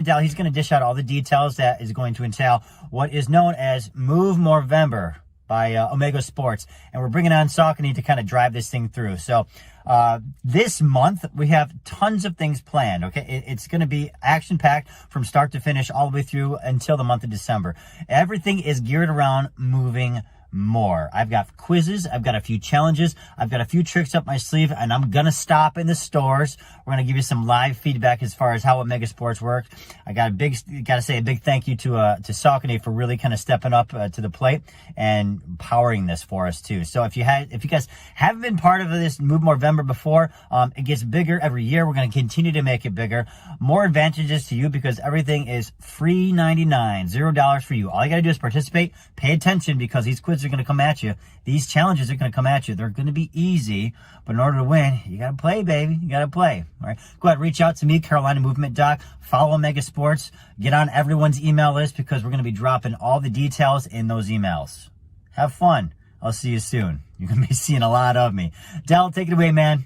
Dell, he's going to dish out all the details that is going to entail what is known as Move Morevember by Omega Sports. And we're bringing on Saucony to kind of drive this thing through. So this month, we have tons of things planned, okay? It's going to be action-packed from start to finish all the way through until the month of December. Everything is geared around moving more. I've got quizzes, I've got a few challenges, I've got a few tricks up my sleeve, and I'm gonna stop in the stores. We're gonna give you some live feedback as far as how Omega Sports works. I gotta say a big thank you to Saucony for really kind of stepping up to the plate and powering this for us too. So if you guys haven't been part of this Move Morevember before, it gets bigger every year. We're gonna continue to make it bigger. More advantages to you because everything is free $99, $0 for you. All you gotta do is participate, pay attention because these quizzes are going to come at you. These challenges are going to come at you. They're going to be easy, but in order to win, you got to play, baby. You got to play. All right. Go ahead, reach out to me, Carolina Movement Doc. Follow Omega Sports. Get on everyone's email list because we're going to be dropping all the details in those emails. Have fun. I'll see you soon. You're going to be seeing a lot of me. Dell, take it away, man.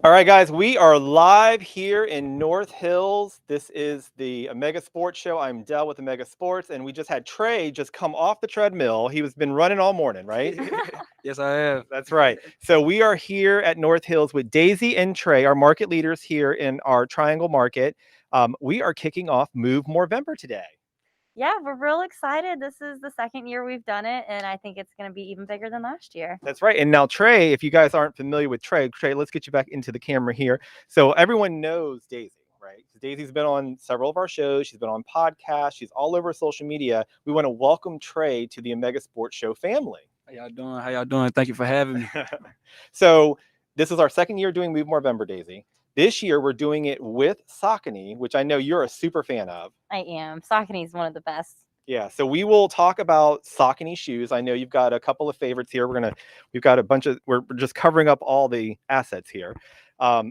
All right, guys, we are live here in North Hills. This is the Omega Sports Show. I'm Dell with Omega Sports, and we just had Trey just come off the treadmill. He was been running all morning, right? Yes, I have. That's right. So we are here at North Hills with Daisy and Trey, our market leaders here in our Triangle Market. We are kicking off Move Morevember today. Yeah, we're real excited. This is the second year we've done it, and I think it's going to be even bigger than last year. That's right. And now, Trey, if you guys aren't familiar with Trey, let's get you back into the camera here. So everyone knows Daisy, right? Daisy's been on several of our shows. She's been on podcasts. She's all over social media. We want to welcome Trey to the Omega Sports Show family. How y'all doing? How y'all doing? Thank you for having me. So this is our second year doing Move Morevember, Daisy. This year, we're doing it with Saucony, which I know you're a super fan of. I am. Saucony is one of the best. Yeah, so we will talk about Saucony shoes. I know you've got a couple of favorites here. We've got a bunch of, we're just covering up all the assets here.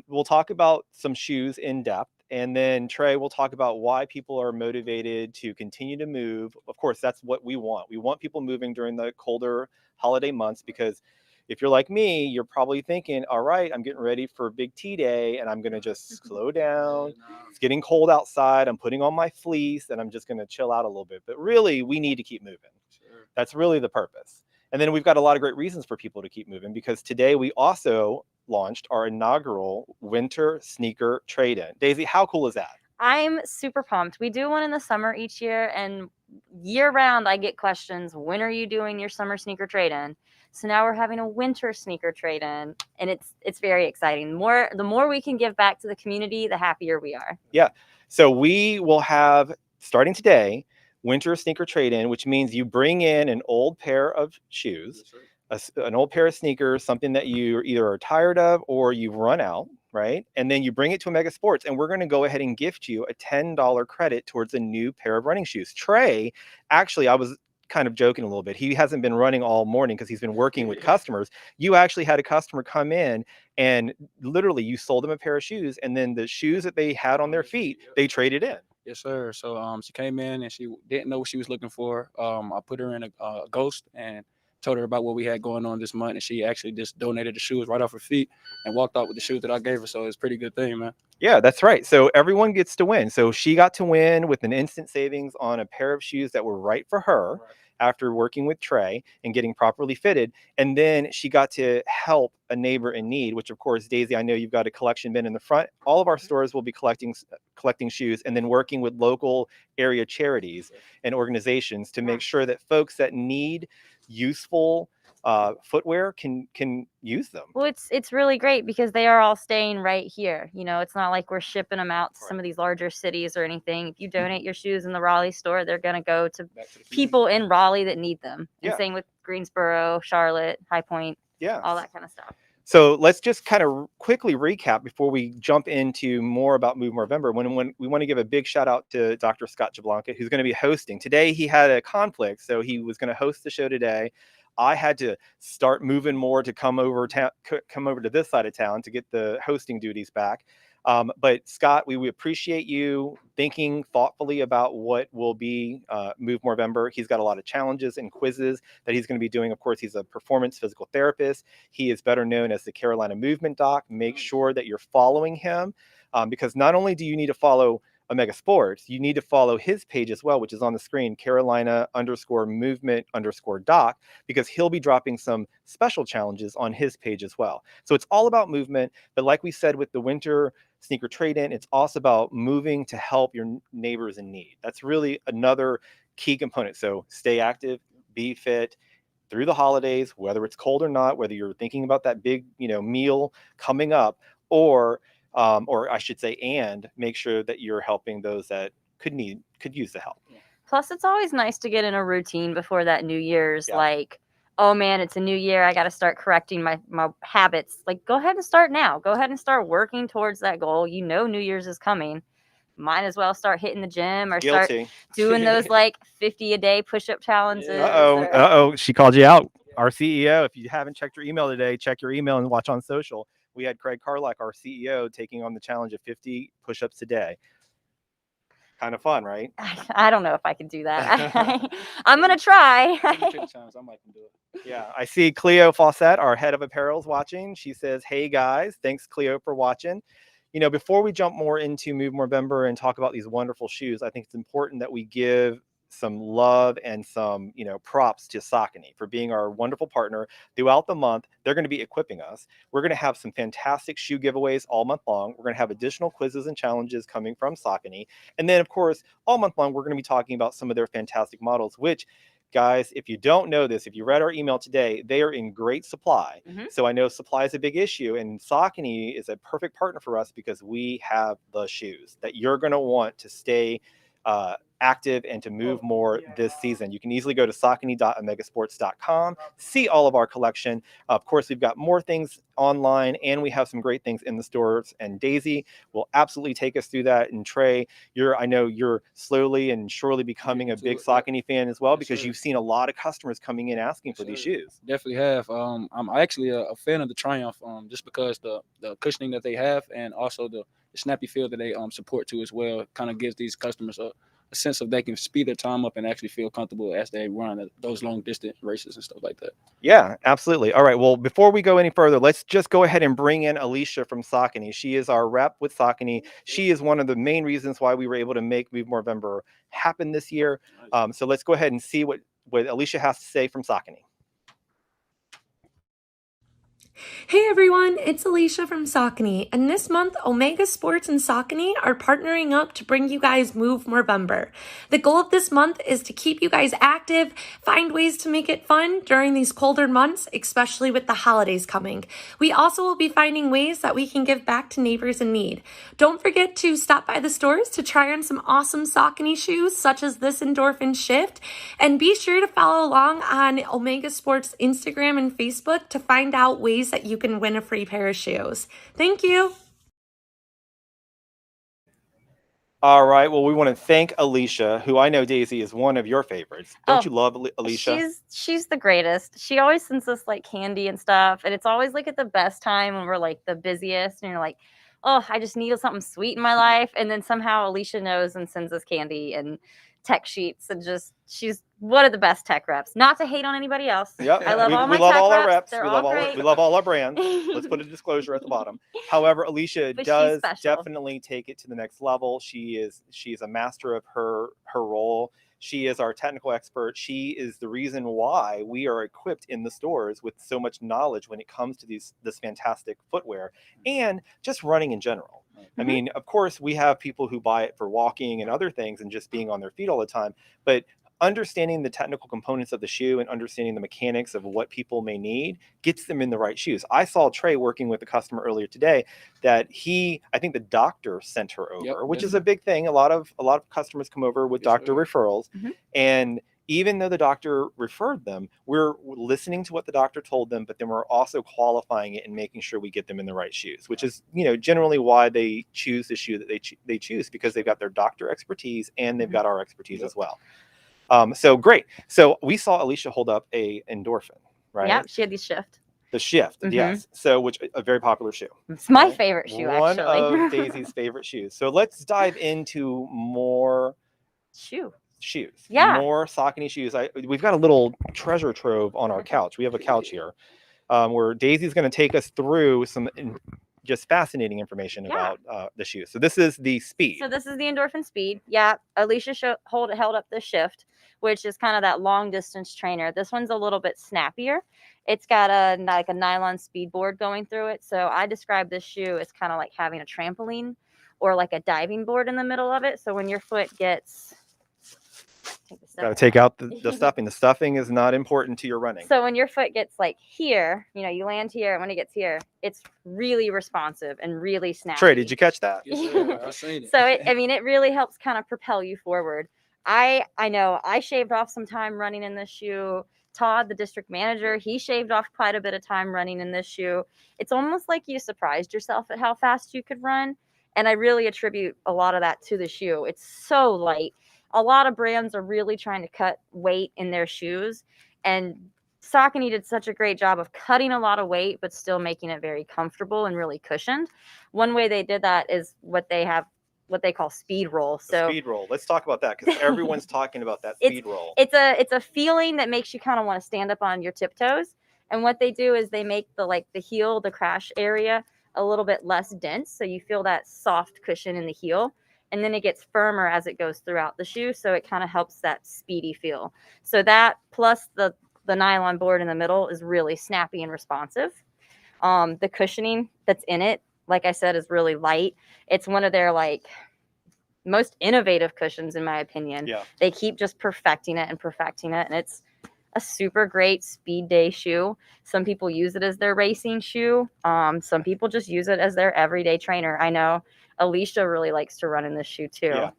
We'll talk about some shoes in depth. And then Trey will talk about why people are motivated to continue to move. Of course, that's what we want. We want people moving during the colder holiday months because if you're like me, you're probably thinking, all right, I'm getting ready for Big T Day and I'm going to just slow down. It's getting cold outside. I'm putting on my fleece and I'm just going to chill out a little bit. But really, we need to keep moving. Sure. That's really the purpose. And then we've got a lot of great reasons for people to keep moving because today we also launched our inaugural winter sneaker trade-in. Daisy, how cool is that? I'm super pumped. We do one in the summer each year, and year round I get questions, when are you doing your summer sneaker trade-in? So now we're having a winter sneaker trade-in, and it's very exciting. The more we can give back to the community, the happier we are. Yeah. So we will have, starting today, winter sneaker trade-in, which means you bring in an old pair of shoes, an old pair of sneakers, something that you either are tired of or you've run out, right? And then you bring it to Omega Sports, and we're going to go ahead and gift you a $10 credit towards a new pair of running shoes. Trey, actually, I was kind of joking a little bit. He hasn't been running all morning because he's been working with customers. You actually had a customer come in and literally you sold them a pair of shoes, and then the shoes that they had on their feet, they traded in. Yes, sir. So she came in and she didn't know what she was looking for. I put her in a Ghost and told her about what we had going on this month, and she actually just donated the shoes right off her feet and walked out with the shoes that I gave her. So it's a pretty good thing, man. Yeah, that's right. So everyone gets to win. So she got to win with an instant savings on a pair of shoes that were right for her after working with Trey and getting properly fitted. And then she got to help a neighbor in need, which of course, Daisy, I know you've got a collection bin in the front. All of our stores will be collecting shoes and then working with local area charities and organizations to make sure that folks that need useful footwear can use them. Well, it's really great because they are all staying right here. You know, it's not like we're shipping them out to some of these larger cities or anything. If you donate your shoes in the Raleigh store, they're going to go to people in Raleigh that need them. And Yeah. same with Greensboro, Charlotte, High Point, Yeah. all that kind of stuff. So let's just kind of quickly recap before we jump into more about Move Morevember. When we want to give a big shout out to Dr. Scott Jablanca, who's going to be hosting. Today he had a conflict, so he was going to host the show today. I had to start moving more to come over to this side of town to get the hosting duties back. But Scott, we appreciate you thinking thoughtfully about what will be Move Morevember. He's got a lot of challenges and quizzes that he's going to be doing. Of course, he's a performance physical therapist. He is better known as the Carolina Movement Doc. Make sure that you're following him because not only do you need to follow Omega Sports, you need to follow his page as well, which is on the screen, Carolina_movement_doc, because he'll be dropping some special challenges on his page as well. So it's all about movement. But like we said with the winter sneaker trade-in, it's also about moving to help your neighbors in need. That's really another key component. So stay active, be fit through the holidays, whether it's cold or not, whether you're thinking about that big, meal coming up, or I should say, and make sure that you're helping those that could use the help. Plus, it's always nice to get in a routine before that New Year's. Yeah. Like, oh man, it's a new year. I got to start correcting my habits. Like, go ahead and start now. Go ahead and start working towards that goal. You know, New Year's is coming. Might as well start hitting the gym or start doing those like 50 a day push-up challenges. She called you out. Our CEO, if you haven't checked your email today, check your email and watch on social. We had Craig Carlock, our CEO, taking on the challenge of 50 push-ups a day. Kind of fun, right? I don't know if I can do that. I'm going to try. Yeah, I see Cleo Fawcett, our head of apparel, is watching. She says, hey guys, thanks Cleo for watching. Before we jump more into Move Morevember and talk about these wonderful shoes, I think it's important that we give some love and some, props to Saucony for being our wonderful partner throughout the month. They're going to be equipping us. We're going to have some fantastic shoe giveaways all month long. We're going to have additional quizzes and challenges coming from Saucony. And then, of course, all month long, we're going to be talking about some of their fantastic models, which, guys, if you don't know this, if you read our email today, they are in great supply. So I know supply is a big issue, and Saucony is a perfect partner for us because we have the shoes that you're going to want to stay active and to move more this season. You can easily go to saucony.omegasports.com, see all of our collection. Of course, we've got more things online and we have some great things in the stores, and Daisy will absolutely take us through that. And Trey, I know you're slowly and surely becoming a big Saucony fan as well, because you've seen a lot of customers coming in asking for these shoes. Definitely have. I'm actually a fan of the Triumph, just because the cushioning that they have and also the snappy feel that they support too as well kind of gives these customers a sense of they can speed their time up and actually feel comfortable as they run those long distance races and stuff like that. Yeah, absolutely. All right. Well, before we go any further, let's just go ahead and bring in Alicia from Saucony. She is our rep with Saucony. She is one of the main reasons why we were able to make Move Morevember happen this year. So let's go ahead and see what Alicia has to say from Saucony. Hey everyone, it's Alicia from Saucony, and this month Omega Sports and Saucony are partnering up to bring you guys Move Morevember. The goal of this month is to keep you guys active, find ways to make it fun during these colder months, especially with the holidays coming. We also will be finding ways that we can give back to neighbors in need. Don't forget to stop by the stores to try on some awesome Saucony shoes such as this Endorphin Shift, and be sure to follow along on Omega Sports Instagram and Facebook to find out ways that you can win a free pair of shoes. Thank you. All right. Well, we want to thank Alicia, who I know, Daisy, is one of your favorites. Don't you love Alicia? She's the greatest. She always sends us like candy and stuff, and it's always like at the best time when we're like the busiest, and you're like, oh, I just needed something sweet in my life, and then somehow Alicia knows and sends us candy and tech sheets and just she's one of the best tech reps. Not to hate on anybody else. Yep. I love all my we love tech all our reps. reps. They're We all love all great. we love all our brands. Let's put a disclosure at the bottom. However, Alicia But she's does special. definitely take it to the next level. She's a master of her role. She is our technical expert. She is the reason why we are equipped in the stores with so much knowledge when it comes to this fantastic footwear and just running in general. I mean, of course, we have people who buy it for walking and other things and just being on their feet all the time, but understanding the technical components of the shoe and understanding the mechanics of what people may need gets them in the right shoes. I saw Trey working with a customer earlier today that I think the doctor sent her over, which is a big thing. A lot of customers come over with doctor referrals. And even though the doctor referred them, we're listening to what the doctor told them, but then we're also qualifying it and making sure we get them in the right shoes, which is, generally why they choose the shoe that they choose, because they've got their doctor expertise and they've got our expertise as well. So great. So we saw Alicia hold up a Endorphin, right? Yeah, she had the Shift. The Shift, yes. So which a very popular shoe. It's my favorite shoe, One actually. of Daisy's favorite shoes. So let's dive into more shoes. Yeah. More Saucony shoes. We've got a little treasure trove on our couch. We have a couch here where Daisy's going to take us through some just fascinating information about the shoes. So this is the Speed. So this is the Endorphin Speed. Yeah, Alicia held up the Shift, which is kind of that long distance trainer. This one's a little bit snappier. It's got a nylon speed board going through it. So I describe this shoe as kind of like having a trampoline or like a diving board in the middle of it. So when your foot gets Got to take out the stuffing. The stuffing is not important to your running. So when your foot gets like here, you land here, and when it gets here, it's really responsive and really snappy. Trey, did you catch that? Yes, I seen it. So it really helps kind of propel you forward. I know I shaved off some time running in this shoe. Todd, the district manager, he shaved off quite a bit of time running in this shoe. It's almost like you surprised yourself at how fast you could run. And I really attribute a lot of that to the shoe. It's so light. A lot of brands are really trying to cut weight in their shoes, and Saucony did such a great job of cutting a lot of weight but still making it very comfortable and really cushioned. One way they did that is what they call speed roll. So speed roll. Let's talk about that, because everyone's talking about that speed roll. It's a feeling that makes you kind of want to stand up on your tiptoes. And what they do is they make the heel, the crash area, a little bit less dense, so you feel that soft cushion in the heel. And then it gets firmer as it goes throughout the shoe, so it kind of helps that speedy feel. So that plus the nylon board in the middle is really snappy and responsive. The cushioning that's in it, like I said, is really light. It's one of their most innovative cushions, in my opinion. Yeah. They keep just perfecting it, and it's a super great speed day shoe. Some people use it as their racing shoe. Some people just use it as their everyday trainer. I know Alicia really likes to run in this shoe too. Yeah.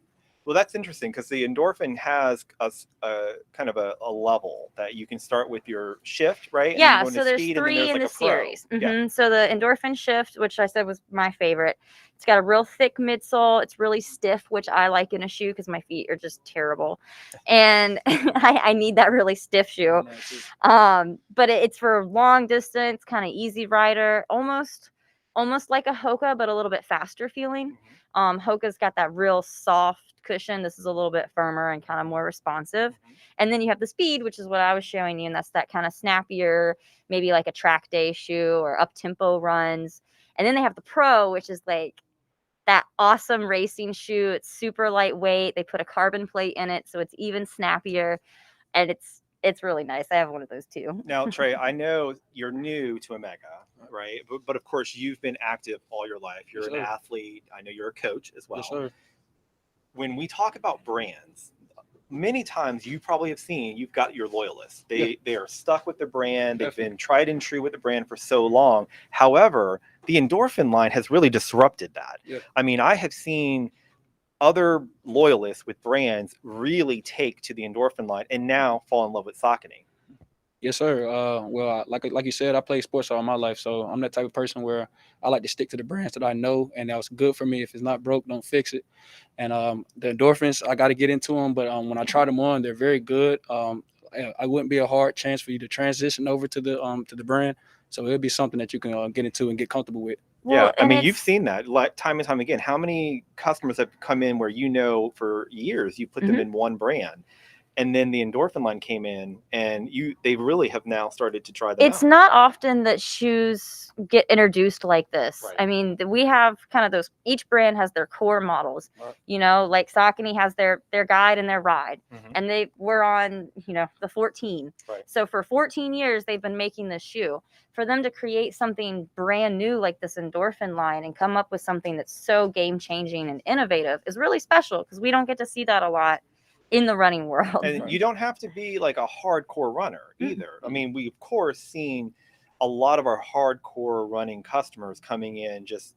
Well, that's interesting, because the Endorphin has a kind of a level that you can start with your Shift, right? Yeah, so there's 3 in the series. Yeah. So the Endorphin Shift, which I said was my favorite, it's got a real thick midsole. It's really stiff, which I like in a shoe because my feet are just terrible. And I need that really stiff shoe. But it's for long distance, kind of easy rider, almost like a Hoka, but a little bit faster feeling. Hoka's got that real soft cushion. This is a little bit firmer and kind of more responsive. And then you have the Speed, which is what I was showing you, and that's that kind of snappier, maybe like a track day shoe or up tempo runs. And then they have the Pro, which is like that awesome racing shoe. It's super lightweight. They put a carbon plate in it, so it's even snappier, and it's really nice. I have one of those too. Now, Trey, I know you're new to Omega, right? But of course, you've been active all your life. You're an athlete. I know you're a coach as well. Yes, sir. When we talk about brands, many times you probably have seen, you've got your loyalists. They are stuck with the brand. They've been tried and true with the brand for so long. However, the Endorphin line has really disrupted that. Yeah. I mean, I have seen other loyalists with brands really take to the Endorphin line and now fall in love with Saucony. Yes, sir. Well, like you said, I played sports all my life, so I'm that type of person where I like to stick to the brands that I know and that's good for me. If it's not broke, don't fix it. And the Endorphins, I got to get into them, but when I try them on, they're very good. I wouldn't be a hard chance for you to transition over to the brand, so it'll be something that you can get into and get comfortable with. Yeah, I and mean, you've it's seen that like time and time again. How many customers have come in where for years you put them Mhm. in one brand, and then the endorphin line came in, and they really have now started to try them it's out. not often that shoes get introduced like this. Right. I mean, we have kind of those, each brand has their core models. Right. You know, like Saucony has their guide and their ride. Mhm. And they were on, the 14. Right. So for 14 years they've been making this shoe. For them to create something brand new like this endorphin line and come up with something that's so game changing and innovative is really special, because we don't get to see that a lot in the running world. And you don't have to be like a hardcore runner either. I mean, we've of course seen a lot of our hardcore running customers coming in just,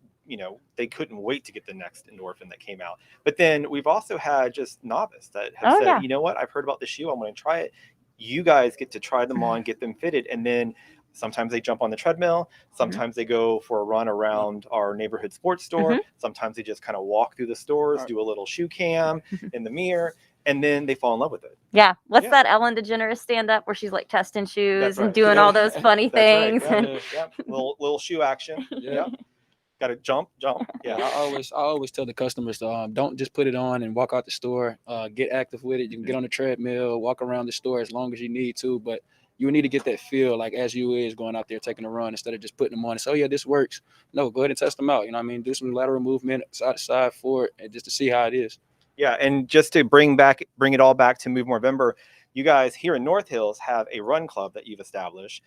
they couldn't wait to get the next endorphin that came out. But then we've also had just novice that have Oh, said, yeah. you know what, I've heard about the shoe, I'm going to try it. You guys get to try them on, get them fitted, and then sometimes they jump on the treadmill, sometimes they go for a run around our neighborhood sports store, sometimes they just kind of walk through the stores, do a little shoe cam in the mirror, and then they fall in love with it. Yeah. What's Yeah. that Ellen DeGeneres stand up where she's like testing shoes That's and right. doing Yeah. all those funny That's right. things? Yeah. Yeah. Little shoe action. Yeah. Got to jump. Yeah, Yeah. I always tell the customers, don't just put it on and walk out the store. Get active with it. You can get on the treadmill, walk around the store as long as you need to, but you need to get that feel like as you is going out there taking a run instead of just putting them on and say, oh yeah, this works. No, go ahead and test them out. You know what I mean? Do some lateral movement, side to side, forward, and just to see how it is. Yeah. And just to bring it all back to Move Morevember, you guys here in North Hills have a run club that you've established.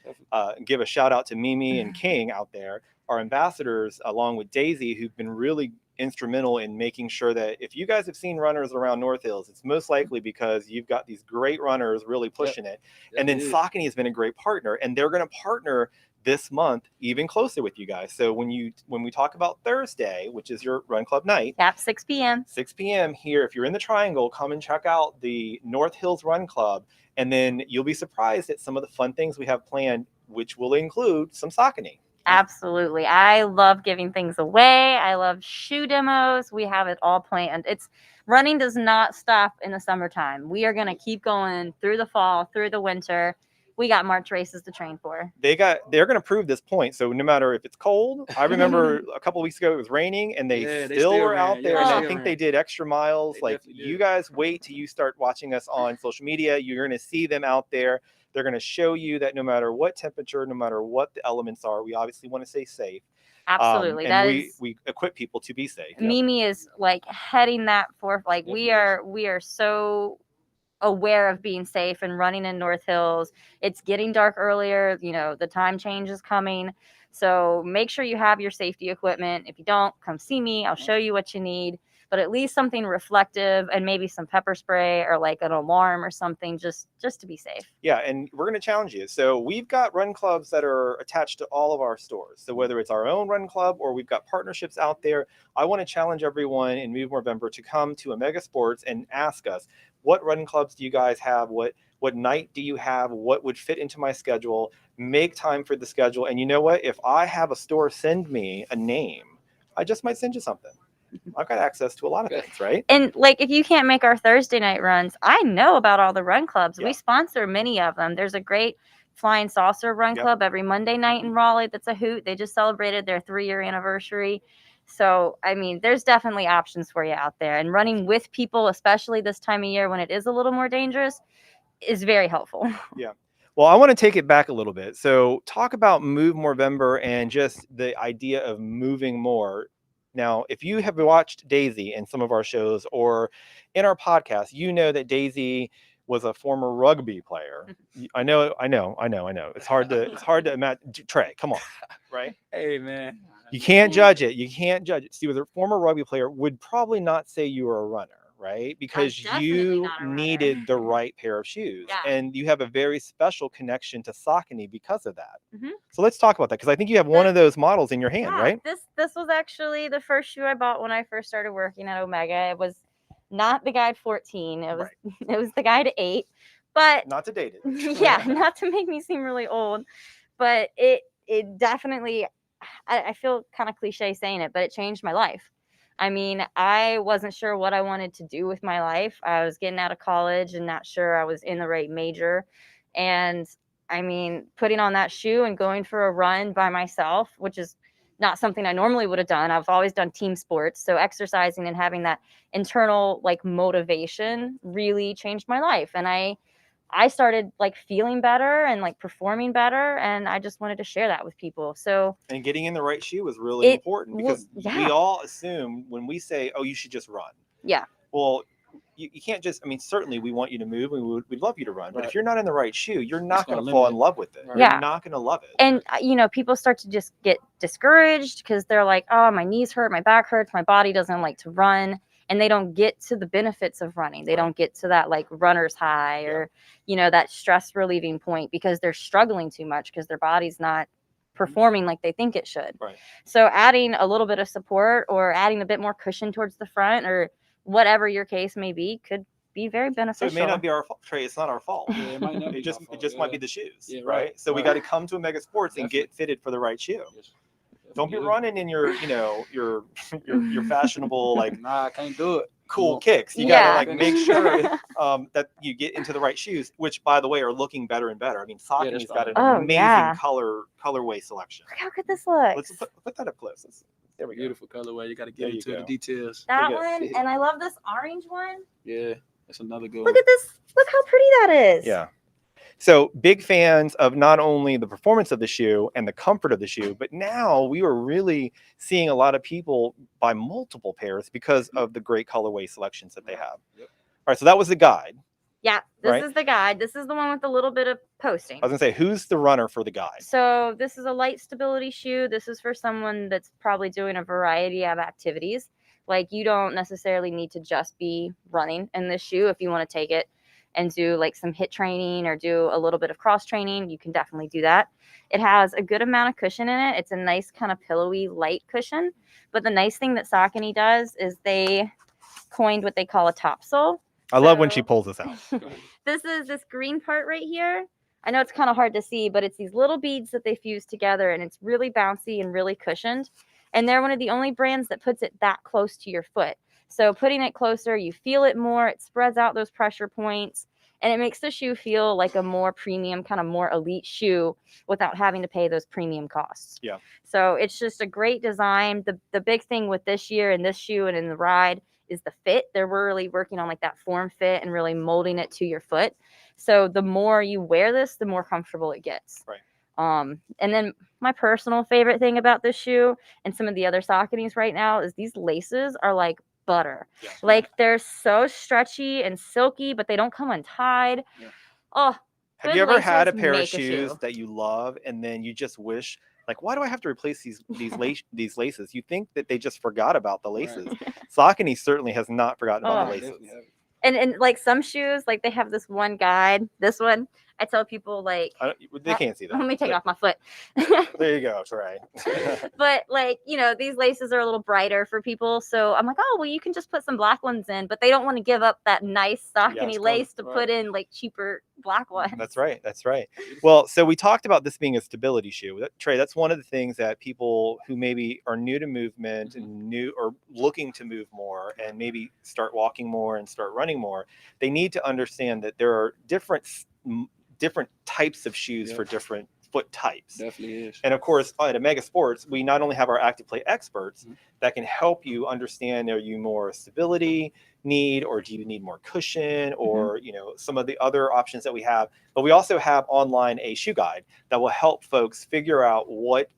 Give a shout out to Mimi and King out there, our ambassadors, along with Daisy, who've been really instrumental in making sure that if you guys have seen runners around North Hills, it's most likely because you've got these great runners really pushing it. And then Saucony has been a great partner, and they're going to partner this month even closer with you guys. So when we talk about Thursday, which is your run club night, At 6 p.m. 6 p.m. here, if you're in the Triangle, come and check out the North Hills Run Club, and then you'll be surprised at some of the fun things we have planned, which will include some Saucony. Absolutely. I love giving things away. I love shoe demos. We have it all planned. Running does not stop in the summertime. We are going to keep going through the fall, through the winter. We got March races to train for. They're going to prove this point. So no matter if it's cold, I remember a couple of weeks ago it was raining, and they still were out there, and I think they did extra miles. Like, you guys wait till you start watching us on social media. You're going to see them out there. They're going to show you that no matter what temperature, no matter what the elements are, we obviously want to stay safe. Absolutely. And we equip people to be safe. Mimi is like heading that forth. Like, we are so aware of being safe and running in North Hills. It's getting dark earlier. The time change is coming. So make sure you have your safety equipment. If you don't, come see me. I'll show you what you need. But at least something reflective, and maybe some pepper spray or like an alarm or something, just to be safe. Yeah, and we're going to challenge you. So we've got run clubs that are attached to all of our stores. So whether it's our own run club or we've got partnerships out there, I want to challenge everyone in Move Morevember to come to Omega Sports and ask us, what run clubs do you guys have? What night do you have? What would fit into my schedule? Make time for the schedule. And you know what? If I have a store send me a name, I just might send you something. I've got access to a lot of things, right? And like, if you can't make our Thursday night runs, I know about all the run clubs. We sponsor many of them. There's a great Flying Saucer Run Club every Monday night in Raleigh. That's a hoot. They just celebrated their 3-year anniversary. So, I mean, there's definitely options for you out there. And running with people, especially this time of year when it is a little more dangerous, is very helpful. Yeah. Well, I want to take it back a little bit. So talk about Move Morevember and just the idea of moving more. Now, if you have watched Daisy in some of our shows or in our podcast, you know that Daisy was a former rugby player. I know. It's hard to imagine. Trey, come on, right? Hey, man. You can't judge it. She was a former rugby player. Would probably not say you were a runner, right? Because you needed the right pair of shoes. Yeah. And you have a very special connection to Saucony because of that. So let's talk about that, because I think you have one of those models in your hand, right? This was actually the first shoe I bought when I first started working at Omega. It was not the Guide 14. It was it was the Guide 8. But not to date it. Yeah, not to make me seem really old. But it definitely, I feel kind of cliche saying it, but it changed my life. I mean, I wasn't sure what I wanted to do with my life. I was getting out of college and not sure I was in the right major. And I mean, putting on that shoe and going for a run by myself, which is not something I normally would have done. I've always done team sports. So exercising and having that internal like motivation really changed my life. And I started like feeling better and like performing better. And I just wanted to share that with people. So, and getting in the right shoe was really important, because yeah. we all assume when we say, oh, you should just run. Yeah. Well, you can't just, I mean, certainly we want you to move. We'd love you to run. But Right. if you're not in the right shoe, you're not going to gonna fall limit in it. love with it. Right. Yeah. You're not going to love it. And, you know, people start to just get discouraged because they're like, oh, my knees hurt, my back hurts, my body doesn't like to run. And they don't get to the benefits of running. They Right. don't get to that like runner's high or, you know, that stress relieving point because they're struggling too much because their body's not performing like they think it should. Right. So adding a little bit of support or adding a bit more cushion towards the front or whatever your case may be could be very So beneficial. it may not be our fault, Trey. It's not our fault. Yeah, it might not be It just my fault, it just might yeah. be the shoes, Yeah, right? right, So we right. got to come to Omega Sports and Definitely. get fitted for the right shoe. Yes. Don't be Yeah. running in your, you know, your fashionable like Nah, I can't do it. cool No. kicks. You Yeah. gotta like make sure that you get into the right shoes, which by the way are looking better and better. I mean, Saucony's got an Oh, amazing yeah. colorway selection. Look how good this looks. Let's put that up close. There we go. Beautiful colorway. You got to There get you into go. the details. That Look at- one, and I love this orange one. Yeah, that's another good Look one. at this. Look how pretty that is. Yeah. So big fans of not only the performance of the shoe and the comfort of the shoe, but now we are really seeing a lot of people buy multiple pairs because of the great colorway selections that they have. Yep. All right, so that was the guide. Yeah, this Right. is the guide. This is the one with a little bit of posting. I was gonna say, who's the runner for the guide? So this is a light stability shoe. This is for someone that's probably doing a variety of activities. Like you don't necessarily need to just be running in this shoe. If you want to take it and do like some HIIT training or do a little bit of cross training, you can definitely do that. It has a good amount of cushion in it. It's a nice kind of pillowy light cushion. But the nice thing that Saucony does is they coined what they call a topsole. I love when she So- pulls this out. This is this green part right here. I know it's kind of hard to see, but it's these little beads that they fuse together and it's really bouncy and really cushioned. And they're one of the only brands that puts it that close to your foot. So putting it closer, you feel it more, it spreads out those pressure points, and it makes the shoe feel like a more premium, kind of more elite shoe without having to pay those premium costs. Yeah. So it's just a great design. The big thing with this year and this shoe and in the ride is the fit. They're really working on like that form fit and really molding it to your foot. So the more you wear this, the more comfortable it gets. Right. And then my personal favorite thing about this shoe and some of the other Sauconys right now is these laces are like butter. Yeah. Like they're so stretchy and silky, but they don't come untied. Yeah. Oh, Have good you ever had a laces pair of make a shoes shoe. that you love and then you just wish, like, why do I have to replace these laces? You think that they just forgot about the laces. Saucony certainly has not forgotten about Oh. the laces. Definitely have it. And like some shoes, like they have this one guide. This one, I tell people like, They can't see that. let me take it off my foot. There you go, Trey. But like, you know, these laces are a little brighter for people. So I'm like, oh, well, you can just put some black ones in, but they don't want to give up that nice Saucony it's lace to right. put in like cheaper black ones. That's right. That's right. Well, so we talked about this being a stability shoe. Trey, that's one of the things that people who maybe are new to movement and new or looking to move more and maybe start walking more and start running more, they need to understand that there are different types of shoes Yeah. for different foot types. Definitely is. And of course, at Omega Sports, we not only have our active play experts that can help you understand, are you more stability need, or do you need more cushion, or you know, some of the other options that we have. But we also have online a shoe guide that will help folks figure out what,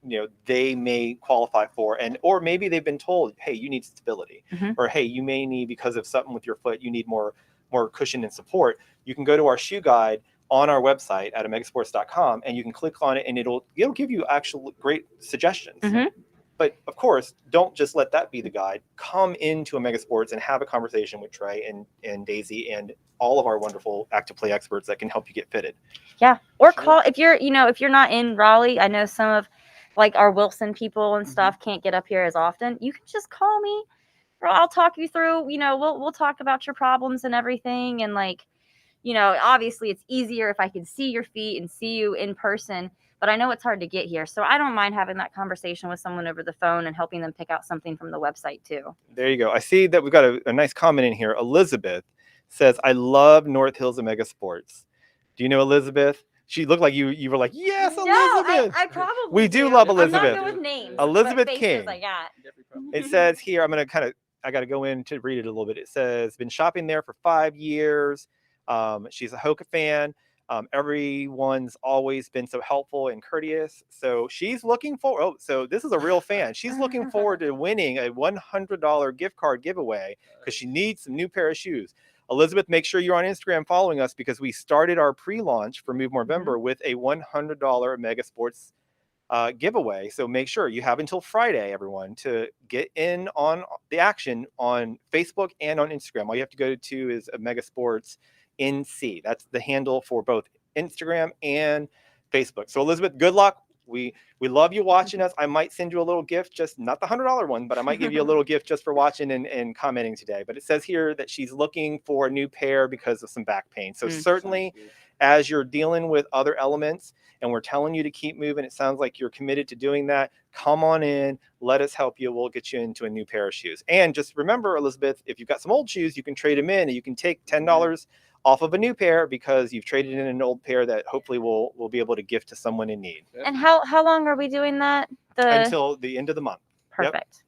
you know, they may qualify for, and or maybe they've been told, hey, you need stability, or hey, you may need, because of something with your foot, you need more cushion and support. You can go to our shoe guide on our website at omegasports.com, and you can click on it and it'll give you actual great suggestions. But of course, don't just let that be the guide. Come into Omega Sports and have a conversation with Trey and Daisy and all of our wonderful active play experts that can help you get fitted. Yeah. Or call if you're not in Raleigh. I know some of like our Wilson people and stuff can't get up here as often. You can just call me. Or I'll talk you through, you know, we'll talk about your problems and everything. And like, you know, obviously it's easier if I can see your feet and see you in person, but I know it's hard to get here. So I don't mind having that conversation with someone over the phone and helping them pick out something from the website too. There you go. I see that we've got a nice comment in here. Elizabeth says, I love North Hills Omega Sports. Do you know Elizabeth? She looked like you were like, yes, No, Elizabeth. I probably We do love I'm Elizabeth. not good with names. Elizabeth but faces King. I got. It says here, I got to go in to read it a little bit. It says, been shopping there for 5 years. She's a Hoka fan. Everyone's always been so helpful and courteous. So she's looking forward. Oh, so this is a real fan. She's looking forward to winning a $100 gift card giveaway because she needs some new pair of shoes. Elizabeth, make sure you're on Instagram following us because we started our pre-launch for Move Morevember with a $100 Mega Sports giveaway. So make sure you have until Friday, everyone, to get in on the action on Facebook and on Instagram. All you have to go to is Mega Sports NC. That's the handle for both Instagram and Facebook. So Elizabeth, good luck. We love you watching us. I might send you a little gift, just not the $100 one, but I might give you a little gift just for watching and commenting today. But it says here that she's looking for a new pair because of some back pain. So certainly, as you're dealing with other elements and we're telling you to keep moving, it sounds like you're committed to doing that. Come on in, let us help you. We'll get you into a new pair of shoes. And just remember, Elizabeth, if you've got some old shoes, you can trade them in and you can take $10 off of a new pair because you've traded in an old pair that hopefully we'll be able to gift to someone in need. And how long are we doing that? Until the end of the month. Perfect. Yep.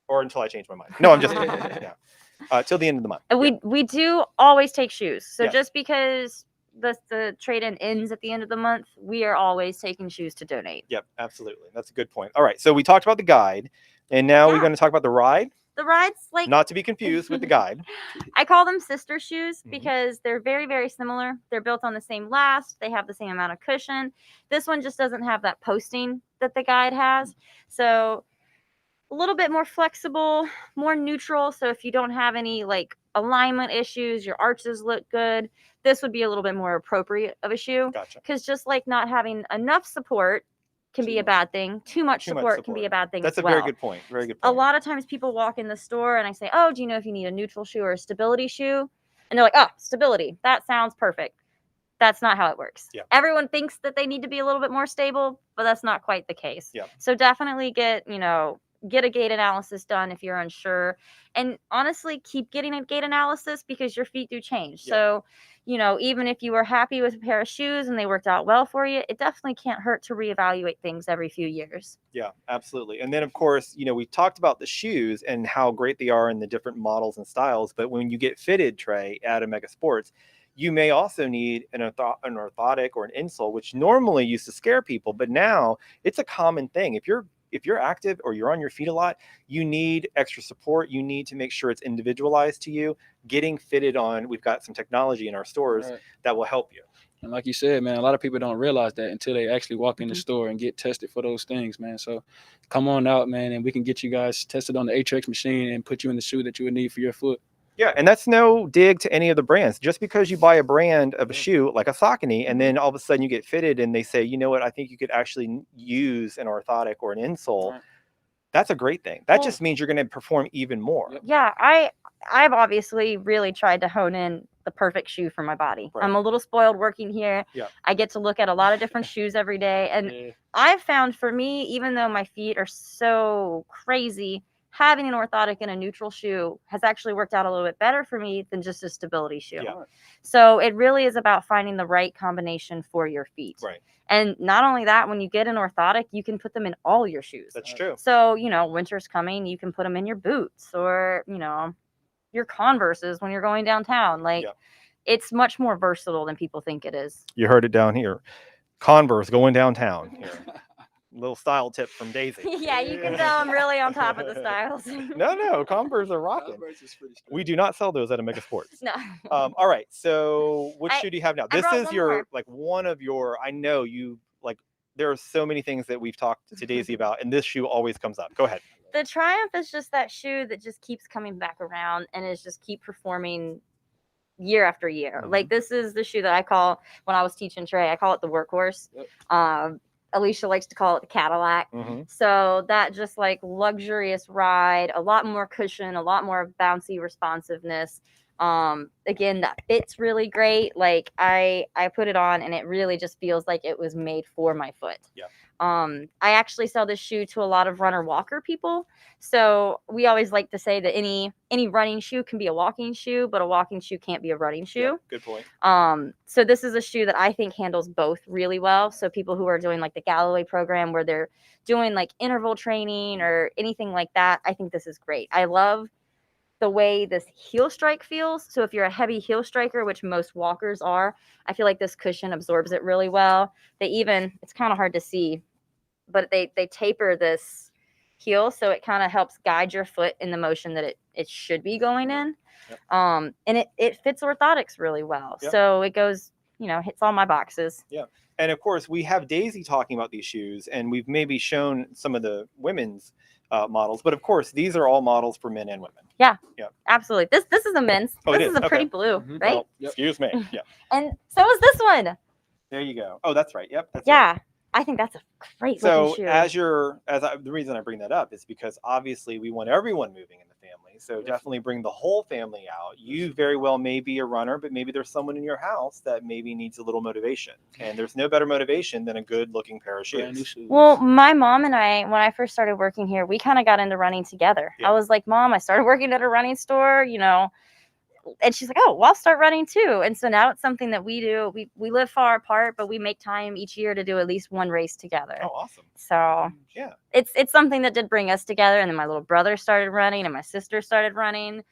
Or until I change my mind. No, I'm just yeah. Till the end of the month. And we do always take shoes. So Yes. just because the trade-in ends at the end of the month, we are always taking shoes to donate. Yep, absolutely. That's a good point. All right, so we talked about the guide, and now we're going to talk about the ride. The rides, like, Not to be confused with the guide. I call them sister shoes because they're very, very similar. They're built on the same last. They have the same amount of cushion. This one just doesn't have that posting that the guide has. So a little bit more flexible, more neutral. So if you don't have any like alignment issues, your arches look good, this would be a little bit more appropriate of a shoe. Gotcha. Because just like not having enough support can be a bad thing. Too much support can be a bad thing That's as a well. very good point. Very good A point. lot of times people walk in the store and I say, oh, do you know if you need a neutral shoe or a stability shoe? And they're like, oh, stability. That sounds perfect. That's not how it works. Yeah. Everyone thinks that they need to be a little bit more stable, but that's not quite the case. Yeah. So definitely get a gait analysis done if you're unsure. And honestly, keep getting a gait analysis because your feet do change. Yeah. So, even if you were happy with a pair of shoes and they worked out well for you, it definitely can't hurt to reevaluate things every few years. Yeah, absolutely. And then, of course, we talked about the shoes and how great they are in the different models and styles. But when you get fitted, Trey, at Omega Sports, you may also need an orthotic or an insole, which normally used to scare people. But now it's a common thing. If you're active or you're on your feet a lot, you need extra support. You need to make sure it's individualized to you. Getting fitted on, we've got some technology in our stores that will help you. And like you said, man, a lot of people don't realize that until they actually walk in the store and get tested for those things, man. So come on out, man, and we can get you guys tested on the HX machine and put you in the shoe that you would need for your foot. Yeah, and that's no dig to any of the brands. Just because you buy a brand of a shoe like a Saucony and then all of a sudden you get fitted and they say, you know what, I think you could actually use an orthotic or an insole. Right. That's a great thing. That just means you're going to perform even more. Yeah, I've obviously really tried to hone in the perfect shoe for my body. Right. I'm a little spoiled working here. Yeah. I get to look at a lot of different shoes every day. And I've found for me, even though my feet are so crazy, having an orthotic and a neutral shoe has actually worked out a little bit better for me than just a stability shoe. Yeah. So it really is about finding the right combination for your feet. Right. And not only that, when you get an orthotic, you can put them in all your shoes. That's true. So, winter's coming, you can put them in your boots or, your Converses when you're going downtown. It's much more versatile than people think it is. You heard it down here. Converse going downtown. Here. Little style tip from Daisy. Yeah, you can tell I'm really on top of the styles. No, Converse are rocking. We do not sell those at Omega Sports. No. All right. So what shoe do you have now? This brought is one your more. one of your. I know you there are so many things that we've talked to Daisy about, and this shoe always comes up. Go ahead. The Triumph is just that shoe that just keeps coming back around and is just keep performing year after year. Mhm. Like this is the shoe that I call, when I was teaching Trey, I call it the workhorse. Yep. Alicia likes to call it the Cadillac. Mhm. So that just like luxurious ride, a lot more cushion, a lot more bouncy responsiveness. Again, that fits really great. Like I put it on and it really just feels like it was made for my foot. Yeah. I actually sell this shoe to a lot of runner walker people. So we always like to say that any running shoe can be a walking shoe, but a walking shoe can't be a running shoe. Yeah, good point. So this is a shoe that I think handles both really well. So people who are doing like the Galloway program where they're doing like interval training or anything like that, I think this is great. I love the way this heel strike feels. So if you're a heavy heel striker, which most walkers are, I feel like this cushion absorbs it really well. It's kind of hard to see, but they taper this heel so it kind of helps guide your foot in the motion that it should be going in. Yep. And it fits orthotics really well. Yep. So it goes, hits all my boxes. Yeah. And of course, we have Daisy talking about these shoes, and we've maybe shown some of the women's models, but of course, these are all models for men and women. Yeah. Yeah. Absolutely. This is a men's. Oh, this is a pretty blue, right? Well, excuse me. Yeah. And so is this one. There you go. Oh, that's right. Yep. That's Yeah. right. I think that's a great So looking shoe. the reason I bring that up is because obviously we want everyone moving in the family. So definitely bring the whole family out. You very well may be a runner, but maybe there's someone in your house that maybe needs a little motivation. And there's no better motivation than a good looking pair of shoes. Well, my mom and I, when I first started working here, we kind of got into running together. Yeah. I was like, Mom, I started working at a running store, and she's like, oh, well, I'll start running too. And so now it's something that we do. We live far apart, but we make time each year to do at least one race together. Oh, awesome. So yeah, it's something that did bring us together. And then my little brother started running and my sister started running,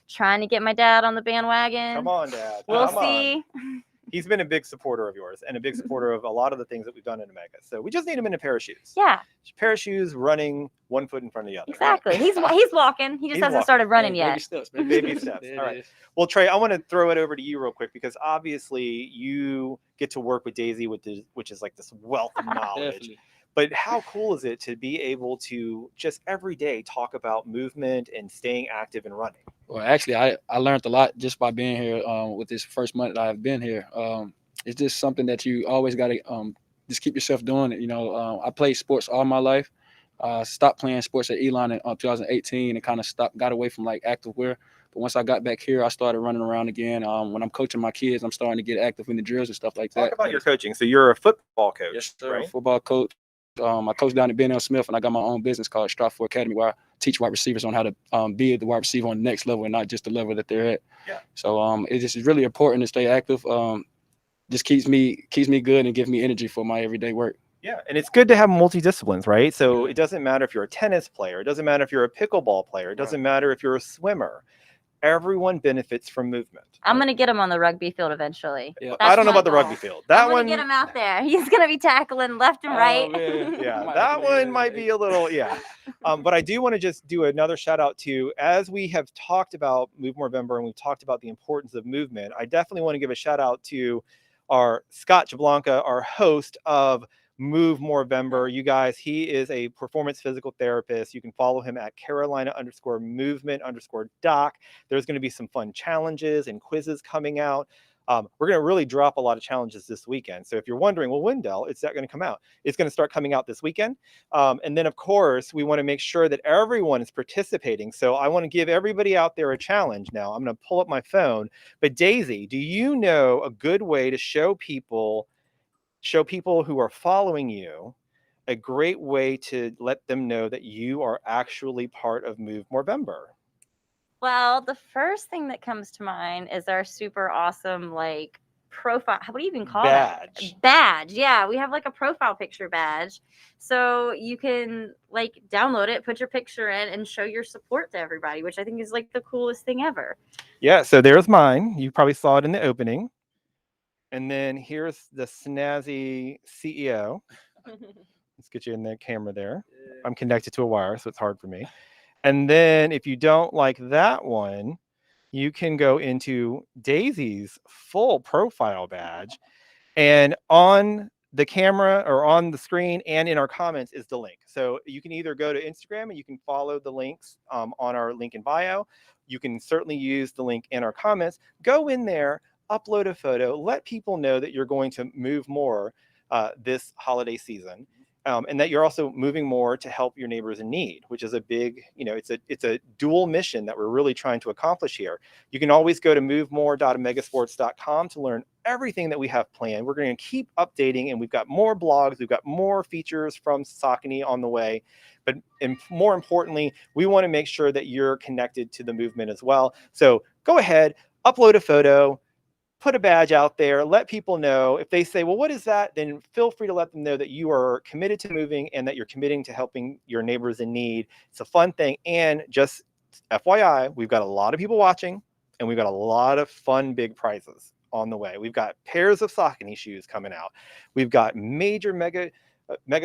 trying to get my dad on the bandwagon. Come on, Dad. We'll Come see. On. He's been a big supporter of yours and a big supporter of a lot of the things that we've done in Omega. So we just need him in a pair of shoes. Yeah. Pair of shoes running one foot in front of the other. Exactly. He's walking. He just hasn't started running yet. Baby steps, man. Baby steps. All right. Well, Trey, I want to throw it over to you real quick because obviously you get to work with Daisy, which is like this wealth of knowledge. Definitely. But how cool is it to be able to just every day talk about movement and staying active and running? Well, actually, I learned a lot just by being here with this first month that I've been here. It's just something that you always got to just keep yourself doing. I played sports all my life. Stopped playing sports at Elon in 2018 and kind of got away from like active wear. But once I got back here, I started running around again. When I'm coaching my kids, I'm starting to get active in the drills and stuff like that. Talk about your coaching. So you're a football coach. Yes, sir. Right? Football coach. I coach down at Ben L. Smith, and I got my own business called Stratford Academy, where I teach wide receivers on how to be the wide receiver on the next level and not just the level that they're at. Yeah. So it just is really important to stay active. Just keeps me good and gives me energy for my everyday work. Yeah, and it's good to have multidisciplines, right? So it doesn't matter if you're a tennis player, it doesn't matter if you're a pickleball player, it doesn't matter if you're a swimmer. Everyone benefits from movement. I'm gonna get him on the rugby field eventually. Yeah. I don't know my about the goal. rugby field. I'm gonna get him out there. He's gonna be tackling left and right. Man. Yeah, that one might be a little, yeah. But I do want to just do another shout out to, as we have talked about Move Morevember and we've talked about the importance of movement, I definitely want to give a shout out to our Scott Jablanca, our host of Move Morevember. You guys, he is a performance physical therapist. You can follow him at Carolina_movement_doc. There's going to be some fun challenges and quizzes coming out. We're going to really drop a lot of challenges this weekend. So if you're wondering, well, Wendell, is that going to come out? It's going to start coming out this weekend. And then, of course, we want to make sure that everyone is participating. So I want to give everybody out there a challenge now. I'm going to pull up my phone. But Daisy, do you know a good way to show people who are following you a great way to let them know that you are actually part of Move Morevember? Well, the first thing that comes to mind is our super awesome profile. What do you even call Badge. that? Badge. Yeah, we have a profile picture badge. So you can download it, put your picture in, and show your support to everybody, which I think is the coolest thing ever. Yeah, so there's mine. You probably saw it in the opening. And then here's the snazzy CEO. Let's get you in the camera there. I'm connected to a wire, so it's hard for me. And then if you don't like that one, you can go into Daisy's full profile badge. And on the camera or on the screen and in our comments is the link. So you can either go to Instagram and you can follow the links on our link in bio. You can certainly use the link in our comments. Go in there, upload a photo, let people know that you're going to move more this holiday season. and that you're also moving more to help your neighbors in need, which is a big, it's a dual mission that we're really trying to accomplish here. You can always go to movemore.omegasports.com to learn everything that we have planned. We're going to keep updating, and we've got more blogs, we've got more features from Saucony on the way. But more importantly, we want to make sure that you're connected to the movement as well. So go ahead, upload a photo, put a badge out there, let people know. If they say, well, what is that? Then feel free to let them know that you are committed to moving and that you're committing to helping your neighbors in need. It's a fun thing. And just FYI, we've got a lot of people watching, and we've got a lot of fun, big prizes on the way. We've got pairs of Saucony shoes coming out. We've got major Mega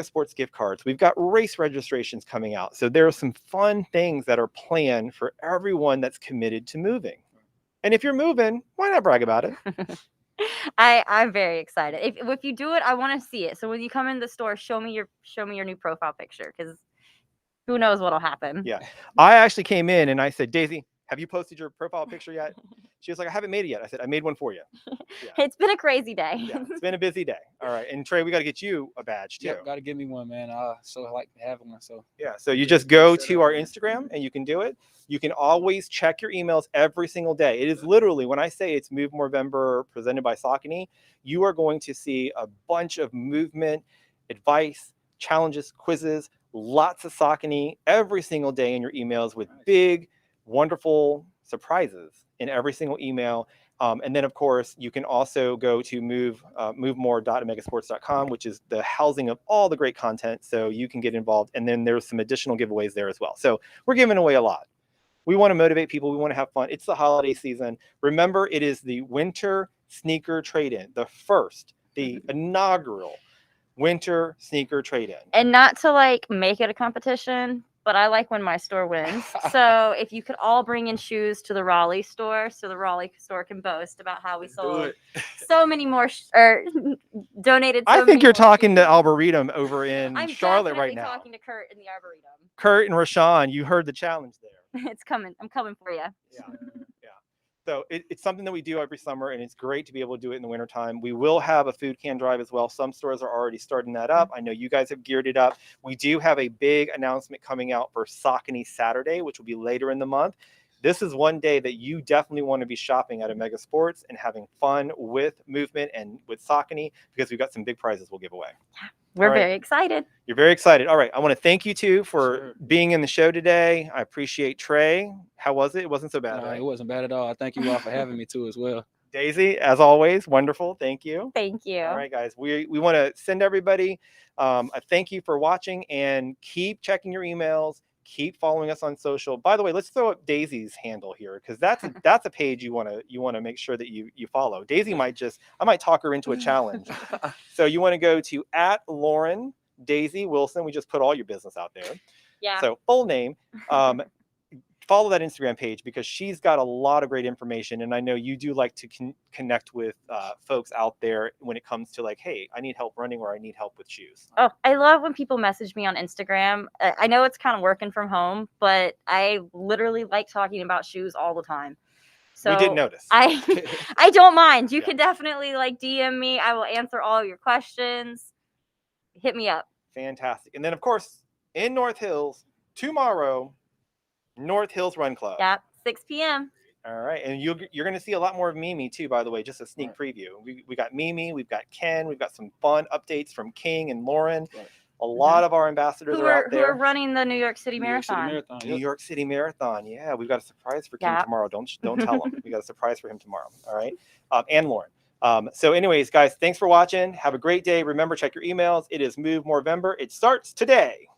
Sports gift cards. We've got race registrations coming out. So there are some fun things that are planned for everyone that's committed to moving. And if you're moving, why not brag about it? I'm very excited. If you do it, I want to see it. So when you come in the store, show me your new profile picture, because who knows what'll happen. Yeah. I actually came in and I said, Daisy, have you posted your profile picture yet? She was like, I haven't made it yet. I said, I made one for you. Yeah. It's been a crazy day. Yeah, it's been a busy day. All right. And Trey, we got to get you a badge too. Yeah, got to give me one, man. So I like having one. So yeah. So you just go to our Instagram and you can do it. You can always check your emails every single day. It is literally, when I say it's Move Morevember presented by Saucony, you are going to see a bunch of movement, advice, challenges, quizzes, lots of Saucony every single day in your emails with big, wonderful surprises in every single email. And then, of course, you can also go to movemore.omegasports.com, which is the housing of all the great content, so you can get involved. And then there's some additional giveaways there as well. So we're giving away a lot. We want to motivate people. We want to have fun. It's the holiday season. Remember, it is the winter sneaker trade-in, the inaugural winter sneaker trade-in. And not to make it a competition, but I like when my store wins. So if you could all bring in shoes to the Raleigh store, so the Raleigh store can boast about how we sold so many more or donated. I think you're talking to Arboretum over in I'm Charlotte right now. I'm talking to Kurt in the Arboretum. Kurt and Rashawn, you heard the challenge there. It's coming. I'm coming for you. Yeah. So it's something that we do every summer, and it's great to be able to do it in the wintertime. We will have a food can drive as well. Some stores are already starting that up. I know you guys have geared it up. We do have a big announcement coming out for Saucony Saturday, which will be later in the month. This is one day that you definitely want to be shopping at Omega Sports and having fun with movement and with Saucony, because we've got some big prizes we'll give away. Yeah, we're very excited. You're very excited. All right. I want to thank you two for being in the show today. I appreciate Trey. How was it? It wasn't so bad, no, right? It wasn't bad at all. I thank you all for having me too as well. Daisy, as always, wonderful. Thank you. Thank you. All right, guys. We want to send everybody a thank you for watching, and keep checking your emails. Keep following us on social. By the way, let's throw up Daisy's handle here, because that's a page you want to make sure that you follow. Daisy I might talk her into a challenge. So you want to go to @Lauren Daisy Wilson. We just put all your business out there. Yeah. So full name. Follow that Instagram page, because she's got a lot of great information, and I know you do like to connect with folks out there when it comes to hey, I need help running, or I need help with shoes. Oh, I love when people message me on Instagram. I know it's kind of working from home, but I literally like talking about shoes all the time. So we did notice. I don't mind. You can definitely DM me. I will answer all your questions. Hit me up. Fantastic. And then, of course, in North Hills tomorrow, North Hills Run Club. Yeah, 6 p.m. All right. And you're going to see a lot more of Mimi too, by the way, just a sneak preview. We got Mimi, we've got Ken, we've got some fun updates from King and Lauren. A lot of our ambassadors are out there. Who are running the New York City Marathon. New York City Marathon. Yeah, we've got a surprise for King tomorrow. Don't tell him. We got a surprise for him tomorrow. All right. And Lauren. So anyways, guys, thanks for watching. Have a great day. Remember, check your emails. It is Move Morevember. It starts today.